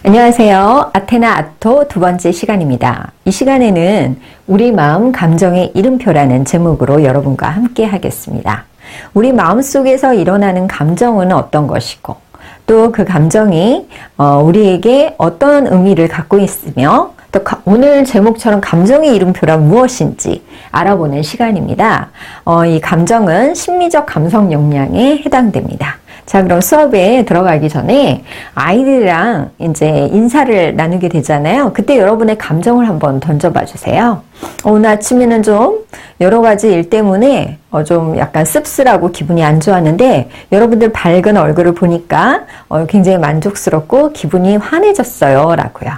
안녕하세요. 아테나 아토 두 번째 시간입니다. 이 시간에는 우리 마음 감정의 이름표라는 제목으로 여러분과 함께 하겠습니다. 우리 마음속에서 일어나는 감정은 어떤 것이고 또 그 감정이 우리에게 어떤 의미를 갖고 있으며 또 오늘 제목처럼 감정의 이름표란 무엇인지 알아보는 시간입니다. 이 감정은 심리적 감성 역량에 해당됩니다. 자, 그럼 수업에 들어가기 전에 아이들이랑 이제 인사를 나누게 되잖아요. 그때 여러분의 감정을 한번 던져봐 주세요. 오늘 아침에는 좀 여러 가지 일 때문에 좀 약간 씁쓸하고 기분이 안 좋았는데 여러분들 밝은 얼굴을 보니까 굉장히 만족스럽고 기분이 환해졌어요. 라고요.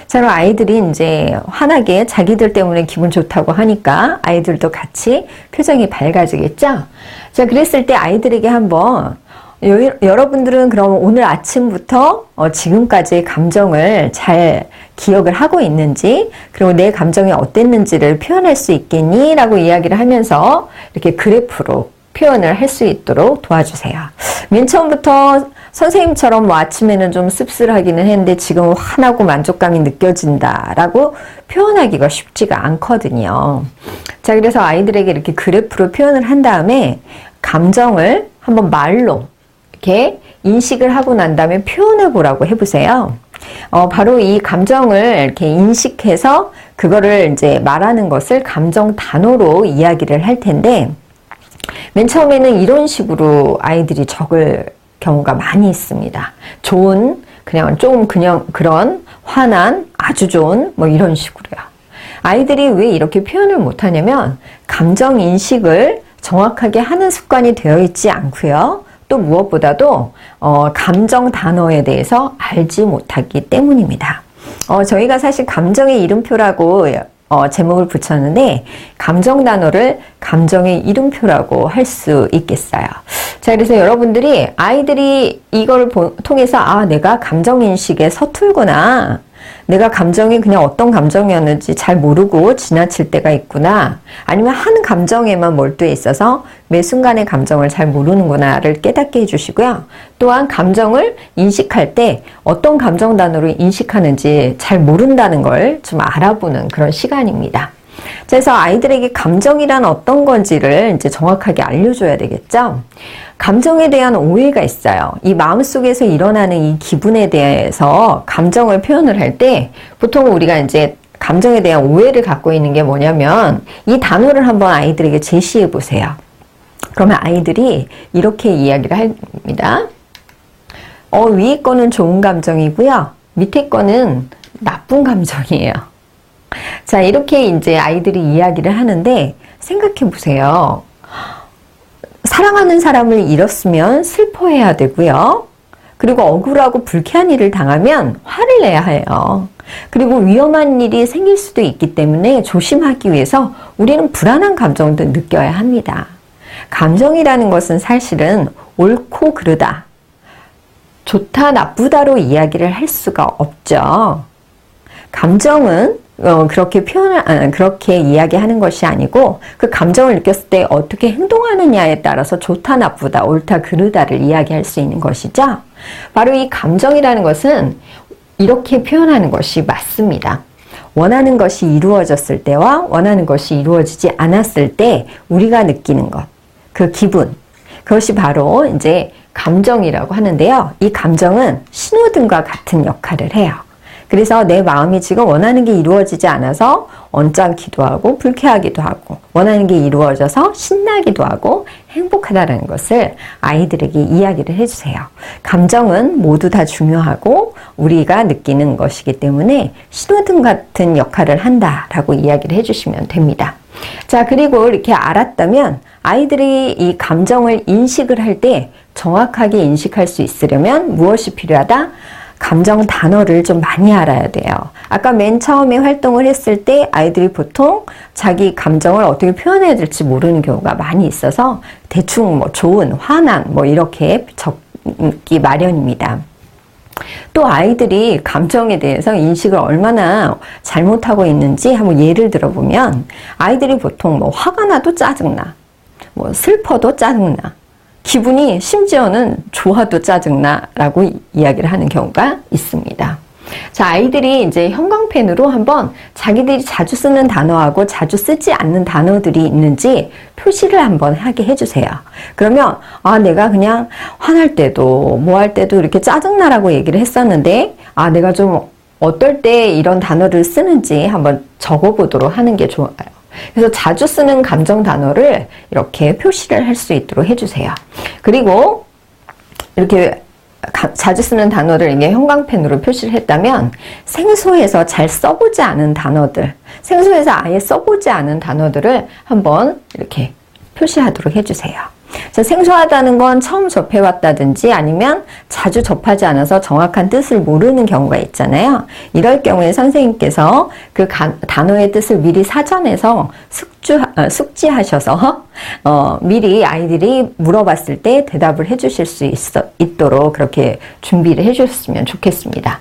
자, 그럼 아이들이 이제 환하게 자기들 때문에 기분 좋다고 하니까 아이들도 같이 표정이 밝아지겠죠? 자, 그랬을 때 아이들에게 한번 여러분들은 그럼 오늘 아침부터 지금까지의 감정을 잘 기억을 하고 있는지, 그리고 내 감정이 어땠는지를 표현할 수 있겠니? 라고 이야기를 하면서 이렇게 그래프로 표현을 할 수 있도록 도와주세요. 맨 처음부터 선생님처럼 뭐 아침에는 좀 씁쓸하기는 했는데 지금 환하고 만족감이 느껴진다 라고 표현하기가 쉽지가 않거든요. 자, 그래서 아이들에게 이렇게 그래프로 표현을 한 다음에 감정을 한번 말로 이렇게 인식을 하고 난 다음에 표현해 보라고 해보세요. 바로 이 감정을 이렇게 인식해서 그거를 이제 말하는 것을 감정 단어로 이야기를 할 텐데, 맨 처음에는 이런 식으로 아이들이 적을 경우가 많이 있습니다. 좋은, 그냥 그런, 환한, 아주 좋은, 뭐 이런 식으로요. 아이들이 왜 이렇게 표현을 못하냐면, 감정 인식을 정확하게 하는 습관이 되어 있지 않고요. 또 무엇보다도 감정 단어에 대해서 알지 못하기 때문입니다. 저희가 사실 감정의 이름표라고 제목을 붙였는데 감정 단어를 감정의 이름표라고 할 수 있겠어요. 자, 그래서 여러분들이 아이들이 이걸 통해서 내가 감정 인식에 서툴구나. 내가 감정이 그냥 어떤 감정이었는지 잘 모르고 지나칠 때가 있구나. 아니면 한 감정에만 몰두해 있어서 매 순간의 감정을 잘 모르는구나를 깨닫게 해주시고요. 또한 감정을 인식할 때 어떤 감정 단어로 인식하는지 잘 모른다는 걸 좀 알아보는 그런 시간입니다. 그래서 아이들에게 감정이란 어떤 건지를 이제 정확하게 알려줘야 되겠죠. 감정에 대한 오해가 있어요. 이 마음속에서 일어나는 이 기분에 대해서 감정을 표현을 할 때 보통 우리가 이제 감정에 대한 오해를 갖고 있는 게 뭐냐면 이 단어를 한번 아이들에게 제시해 보세요. 그러면 아이들이 이렇게 이야기를 합니다. 위에 거는 좋은 감정이고요. 밑에 거는 나쁜 감정이에요. 자, 이렇게 이제 아이들이 이야기를 하는데 생각해 보세요. 사랑하는 사람을 잃었으면 슬퍼해야 되고요. 그리고 억울하고 불쾌한 일을 당하면 화를 내야 해요. 그리고 위험한 일이 생길 수도 있기 때문에 조심하기 위해서 우리는 불안한 감정도 느껴야 합니다. 감정이라는 것은 사실은 옳고 그르다, 좋다, 나쁘다로 이야기를 할 수가 없죠. 감정은 그렇게 이야기하는 것이 아니고 그 감정을 느꼈을 때 어떻게 행동하느냐에 따라서 좋다, 나쁘다, 옳다, 그르다를 이야기할 수 있는 것이죠. 바로 이 감정이라는 것은 이렇게 표현하는 것이 맞습니다. 원하는 것이 이루어졌을 때와 원하는 것이 이루어지지 않았을 때 우리가 느끼는 것, 그 기분, 그것이 바로 이제 감정이라고 하는데요. 이 감정은 신호등과 같은 역할을 해요. 그래서 내 마음이 지금 원하는 게 이루어지지 않아서 언짢기도 하고 불쾌하기도 하고 원하는 게 이루어져서 신나기도 하고 행복하다는 것을 아이들에게 이야기를 해주세요. 감정은 모두 다 중요하고 우리가 느끼는 것이기 때문에 신호등 같은 역할을 한다라고 이야기를 해주시면 됩니다. 자, 그리고 이렇게 알았다면 아이들이 이 감정을 인식을 할 때 정확하게 인식할 수 있으려면 무엇이 필요하다? 감정 단어를 좀 많이 알아야 돼요. 아까 맨 처음에 활동을 했을 때 아이들이 보통 자기 감정을 어떻게 표현해야 될지 모르는 경우가 많이 있어서 대충 뭐 좋은, 화난 뭐 이렇게 적기 마련입니다. 또 아이들이 감정에 대해서 인식을 얼마나 잘못하고 있는지 한번 예를 들어보면 아이들이 보통 뭐 화가 나도 짜증나, 뭐 슬퍼도 짜증나, 기분이 심지어는 좋아도 짜증나 라고 이야기를 하는 경우가 있습니다. 자, 아이들이 이제 형광펜으로 한번 자기들이 자주 쓰는 단어하고 자주 쓰지 않는 단어들이 있는지 표시를 한번 하게 해주세요. 그러면 내가 그냥 화날 때도 뭐 할 때도 이렇게 짜증나라고 얘기를 했었는데 내가 좀 어떨 때 이런 단어를 쓰는지 한번 적어보도록 하는 게 좋아요. 그래서 자주 쓰는 감정 단어를 이렇게 표시를 할 수 있도록 해주세요. 그리고 이렇게 자주 쓰는 단어를 이게 형광펜으로 표시를 했다면 생소해서 잘 써보지 않은 단어들, 생소해서 아예 써보지 않은 단어들을 한번 이렇게 표시하도록 해주세요. 생소하다는 건 처음 접해왔다든지 아니면 자주 접하지 않아서 정확한 뜻을 모르는 경우가 있잖아요. 이럴 경우에 선생님께서 그 단어의 뜻을 미리 사전에서 숙지하셔서 미리 아이들이 물어봤을 때 대답을 해주실 수 있도록 그렇게 준비를 해주셨으면 좋겠습니다.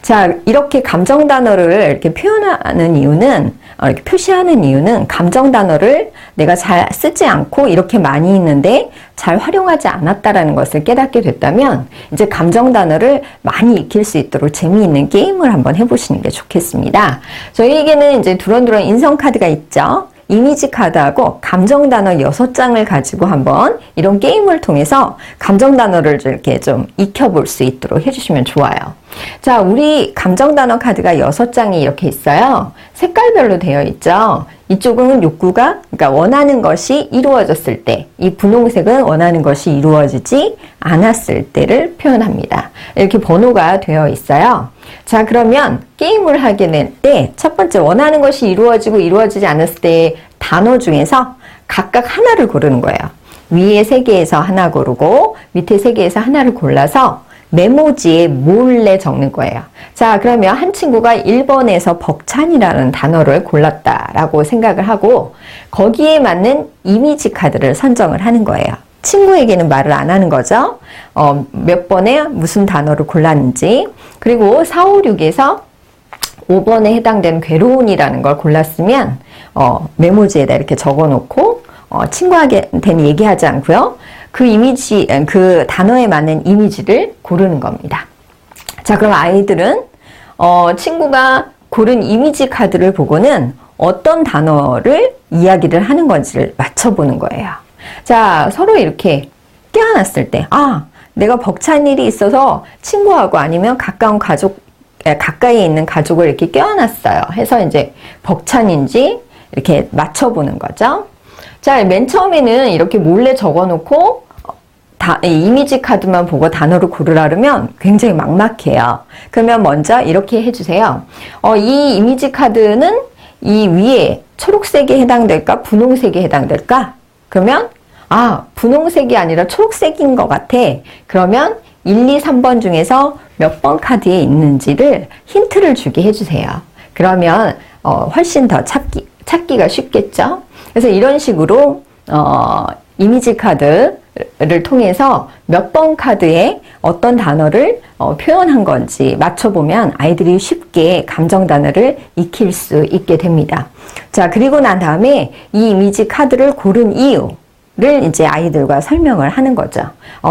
자, 이렇게 감정 단어를 이렇게 표현하는 이유는, 이렇게 표시하는 이유는 감정 단어를 내가 잘 쓰지 않고 이렇게 많이 있는데 잘 활용하지 않았다라는 것을 깨닫게 됐다면 이제 감정 단어를 많이 익힐 수 있도록 재미있는 게임을 한번 해보시는 게 좋겠습니다. 저희에게는 이제 두런두런 인성 카드가 있죠. 이미지 카드하고 감정 단어 6장을 가지고 한번 이런 게임을 통해서 감정 단어를 이렇게 좀 익혀볼 수 있도록 해주시면 좋아요. 자, 우리 감정 단어 카드가 6장이 이렇게 있어요. 색깔별로 되어 있죠. 이쪽은 욕구가, 그러니까 원하는 것이 이루어졌을 때, 이 분홍색은 원하는 것이 이루어지지 않았을 때를 표현합니다. 이렇게 번호가 되어 있어요. 자, 그러면 게임을 하게 될 때 첫 번째 원하는 것이 이루어지고 이루어지지 않았을 때의 단어 중에서 각각 하나를 고르는 거예요. 위에 3개에서 하나 고르고 밑에 3개에서 하나를 골라서 메모지에 몰래 적는 거예요. 자, 그러면 한 친구가 1번에서 벅찬이라는 단어를 골랐다라고 생각을 하고 거기에 맞는 이미지 카드를 선정을 하는 거예요. 친구에게는 말을 안 하는 거죠. 몇 번에 무슨 단어를 골랐는지. 그리고 4, 5, 6에서 5번에 해당되는 괴로운이라는 걸 골랐으면 메모지에다 이렇게 적어놓고 친구한테는 얘기하지 않고요. 그 단어에 맞는 이미지를 고르는 겁니다. 자, 그럼 아이들은 친구가 고른 이미지 카드를 보고는 어떤 단어를 이야기를 하는 건지를 맞춰보는 거예요. 자, 서로 이렇게 껴안았을 때, 내가 벅찬 일이 있어서 친구하고 아니면 가까이에 있는 가족을 이렇게 껴안았어요. 해서 이제 벅찬인지 이렇게 맞춰보는 거죠. 자, 맨 처음에는 이렇게 몰래 적어놓고 이미지 카드만 보고 단어를 고르라면 굉장히 막막해요. 그러면 먼저 이렇게 해주세요. 이 이미지 카드는 이 위에 초록색에 해당될까? 분홍색에 해당될까? 그러면 분홍색이 아니라 초록색인 것 같아. 그러면 1, 2, 3번 중에서 몇 번 카드에 있는지를 힌트를 주게 해주세요. 그러면 훨씬 더 찾기가 쉽겠죠? 그래서 이런 식으로 이미지 카드를 통해서 몇 번 카드에 어떤 단어를 표현한 건지 맞춰보면 아이들이 쉽게 감정 단어를 익힐 수 있게 됩니다. 자, 그리고 난 다음에 이 이미지 카드를 고른 이유를 이제 아이들과 설명을 하는 거죠.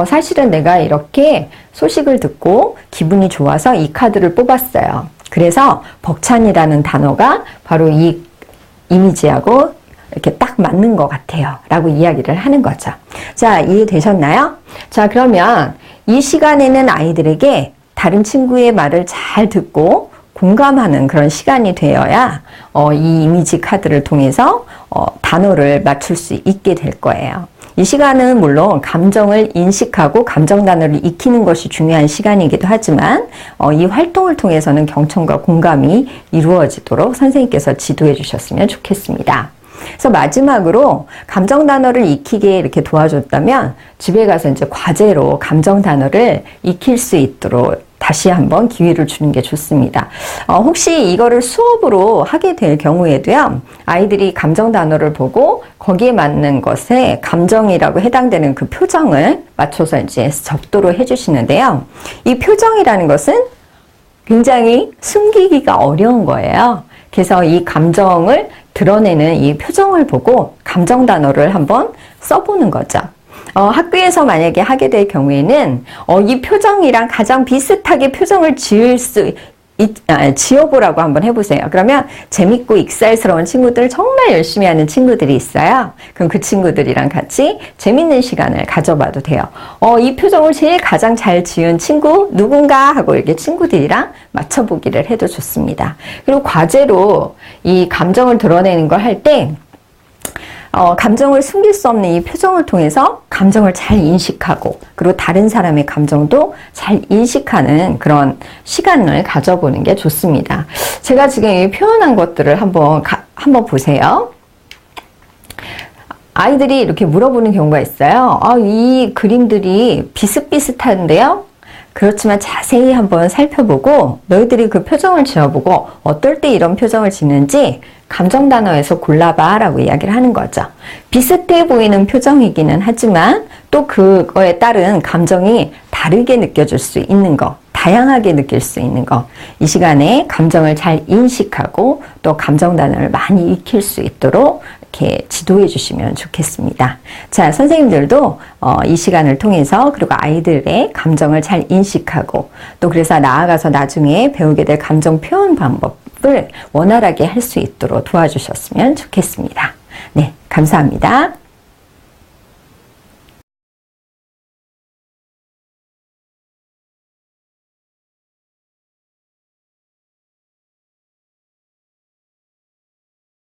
사실은 내가 이렇게 소식을 듣고 기분이 좋아서 이 카드를 뽑았어요. 그래서 벅찬이라는 단어가 바로 이 이미지하고 이렇게 딱 맞는 것 같아요. 라고 이야기를 하는 거죠. 자, 이해되셨나요? 자, 그러면 이 시간에는 아이들에게 다른 친구의 말을 잘 듣고 공감하는 그런 시간이 되어야 이 이미지 카드를 통해서 단어를 맞출 수 있게 될 거예요. 이 시간은 물론 감정을 인식하고 감정 단어를 익히는 것이 중요한 시간이기도 하지만 이 활동을 통해서는 경청과 공감이 이루어지도록 선생님께서 지도해 주셨으면 좋겠습니다. 그래서 마지막으로 감정 단어를 익히게 이렇게 도와줬다면 집에 가서 이제 과제로 감정 단어를 익힐 수 있도록 다시 한번 기회를 주는 게 좋습니다. 혹시 이거를 수업으로 하게 될 경우에도요, 아이들이 감정 단어를 보고 거기에 맞는 것에 감정이라고 해당되는 그 표정을 맞춰서 이제 적도록 해주시는데요. 이 표정이라는 것은 굉장히 숨기기가 어려운 거예요. 그래서 이 감정을 드러내는 이 표정을 보고 감정 단어를 한번 써보는 거죠. 학교에서 만약에 하게 될 경우에는 이 표정이랑 가장 비슷하게 표정을 지을 수 지어보라고 한번 해보세요. 그러면 재밌고 익살스러운 친구들, 정말 열심히 하는 친구들이 있어요. 그럼 그 친구들이랑 같이 재밌는 시간을 가져봐도 돼요. 이 표정을 제일 가장 잘 지은 친구 누군가 하고 이렇게 친구들이랑 맞춰보기를 해도 좋습니다. 그리고 과제로 이 감정을 드러내는 걸 할 때 감정을 숨길 수 없는 이 표정을 통해서 감정을 잘 인식하고 그리고 다른 사람의 감정도 잘 인식하는 그런 시간을 가져보는 게 좋습니다. 제가 지금 이 표현한 것들을 한번 보세요. 아이들이 이렇게 물어보는 경우가 있어요. 이 그림들이 비슷비슷한데요? 그렇지만 자세히 한번 살펴보고 너희들이 그 표정을 지어보고 어떨 때 이런 표정을 짓는지 감정 단어에서 골라봐 라고 이야기를 하는 거죠. 비슷해 보이는 표정이기는 하지만 또 그거에 따른 감정이 다르게 느껴질 수 있는 거, 다양하게 느낄 수 있는 거, 이 시간에 감정을 잘 인식하고 또 감정 단어를 많이 익힐 수 있도록 이렇게 지도해 주시면 좋겠습니다. 자, 선생님들도 이 시간을 통해서 그리고 아이들의 감정을 잘 인식하고 또 그래서 나아가서 나중에 배우게 될 감정 표현 방법을 원활하게 할 수 있도록 도와주셨으면 좋겠습니다. 네, 감사합니다.